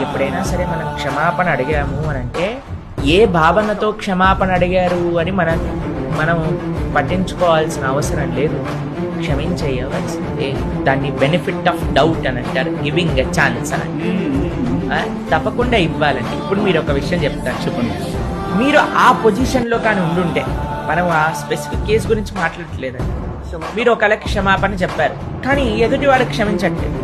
ఎప్పుడైనా సరే మనం క్షమాపణ అడిగాము అని అంటే ఏ భావనతో క్షమాపణ అడిగారు అని మనం పట్టించుకోవాల్సిన అవసరం లేదు. క్షమించేయవలసిందే. దాన్ని బెనిఫిట్ ఆఫ్ డౌట్ అని అంటారు, గివింగ్ ఎ ఛాన్స్ అని. తప్పకుండా ఇవ్వాలండి. ఇప్పుడు మీరు ఒక విషయం చెప్తారు, చెప్పండి. మీరు ఆ పొజిషన్లో కానీ ఉండుంటే, మనం ఆ స్పెసిఫిక్ కేసు గురించి మాట్లాడట్లేదండి, మీరు ఒకళ్ళ క్షమాపణ చెప్పారు కానీ ఎదుటి వాడు క్షమించట్లేదు,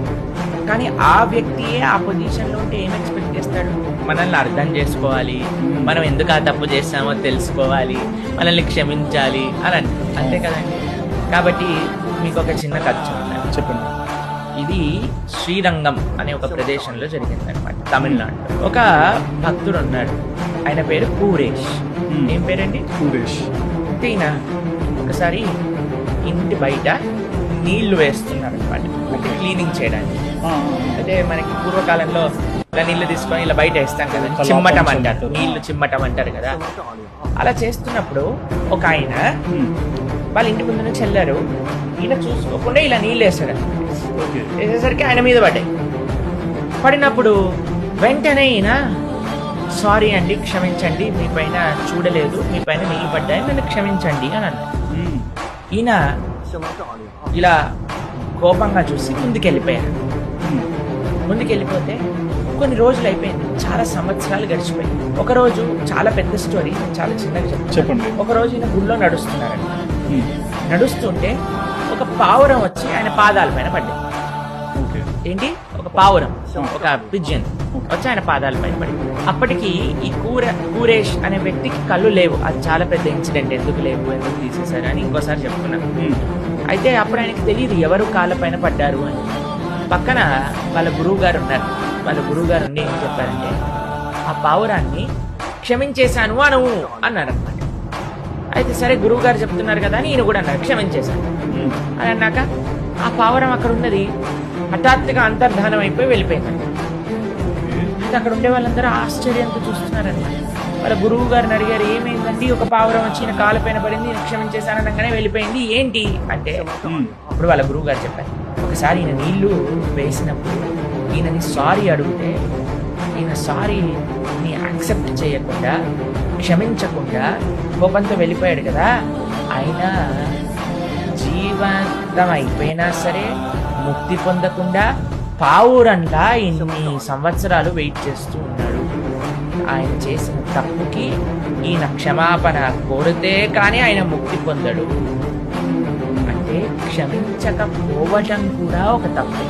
కానీ ఆ వ్యక్తియే ఆ పొజిషన్లో ఉంటే ఏం ఎక్స్పెక్ట్ చేస్తాడు? మనల్ని అర్థం చేసుకోవాలి, మనం ఎందుకు ఆ తప్పు చేస్తామో తెలుసుకోవాలి, మనల్ని క్షమించాలి అని అంతే కదండి. కాబట్టి మీకు ఒక చిన్న కథ చెప్తాను, చెప్పండి. ఇది శ్రీరంగం అనే ఒక ప్రదేశంలో జరిగింది అనమాట, తమిళనాడులో. ఒక భక్తుడు ఉన్నాడు, ఆయన పేరు కూరేష్. ఏం పేరండి? కూరేష్. ఈయన ఒకసారి ఇంటి బయట నీళ్లు వేస్తున్నారు అనమాట, అంటే క్లీనింగ్ చేయడానికి. అయితే మనకి పూర్వకాలంలో ఇలా నీళ్లు తీసుకొని ఇలా బయట వేస్తాం కదా, చిమ్మటం అంటారు, నీళ్లు చిమ్మటం అంటారు కదా. అలా చేస్తున్నప్పుడు ఒక ఆయన వాళ్ళ ఇంటి ముందు నుంచి వెళ్ళారు, ఈయన చూసుకోకుండా ఇలా నీళ్ళు వేసాడు. వేసేసరికి ఆయన మీద పడినప్పుడు వెంటనే ఈయన సారీ అండి, క్షమించండి, మీ పైన చూడలేదు, మీ పైన నీళ్ళు పడ్డాయి, నన్ను క్షమించండి అని అన్నాడు. ఈయన ఇలా కోపంగా చూసి ముందుకెళ్ళిపోయాడు. ముందుకెళ్ళిపోతే కొన్ని రోజులు అయిపోయింది, చాలా సంవత్సరాలు గడిచిపోయింది. ఒకరోజు, చాలా పెద్ద స్టోరీ, చాలా చిన్నగా చెప్పండి. ఒకరోజు ఈయన గుళ్ళో నడుస్తున్నారండి. నడుస్తుంటే ఒక పావురం వచ్చి ఆయన పాదాల పైన పడ్డది. ఏంటి? ఒక పావురం, ఒక పిజియన్ వచ్చి ఆయన పాదాల పైన పడింది. అప్పటికి ఈ కూరేష్ అనే వ్యక్తికి కళ్ళు లేవు. అది చాలా పెద్ద ఇన్సిడెంట్, ఎందుకు లేవు, ఎందుకు తీసేశారు అని ఇంకోసారి చెప్తున్నాను. అయితే అప్పుడు ఆయనకి తెలియదు ఎవరు కాళ్ళ పైన పడ్డారు అని. పక్కన వాళ్ళ గురువు గారు ఉన్నారు. వాళ్ళ గురువు గారు ఉండి ఏం చెప్పారంటే, ఆ పావురాన్ని క్షమించేశాను అను అన్నారు అనమాట. అయితే సరే గురువు గారు చెప్తున్నారు కదా అని ఈయన కూడా అన్నారు, క్షమించేశాను అని అన్నాక ఆ పావురం అక్కడ ఉన్నది హఠాత్తుగా అంతర్ధానం అయిపోయి వెళ్ళిపోయిందండి. అయితే అక్కడ ఉండే వాళ్ళందరూ ఆశ్చర్యంతో చూస్తున్నారనమాట. వాళ్ళ గురువు గారిని అడిగారు, ఏమైందండి, ఒక పావురం వచ్చి ఈయన కాళ్ళ పైన పడింది, ఈయన క్షమించేశాను అనగానే వెళ్ళిపోయింది, ఏంటి అంటే అప్పుడు వాళ్ళ గురువు గారు చెప్పారు, ఒకసారి ఈయన నీళ్లు వేసినప్పుడు ఈయనని సారీ అడిగితే ఈయన సారీని యాక్సెప్ట్ చేయకుండా, క్షమించకుండా కోపంతో వెళ్ళిపోయాడు కదా, ఆయన జీవితం అయిపోయినా సరే ముక్తి పొందకుండా పావురంలా ఇన్ని సంవత్సరాలు వెయిట్ చేస్తూ ఉన్నాడు. ఆయన చేసిన తప్పుకి ఈయన క్షమాపణ కోరితే కానీ ఆయన ముక్తి పొందడు. అంటే క్షమించకపోవటం కూడా ఒక తప్పు.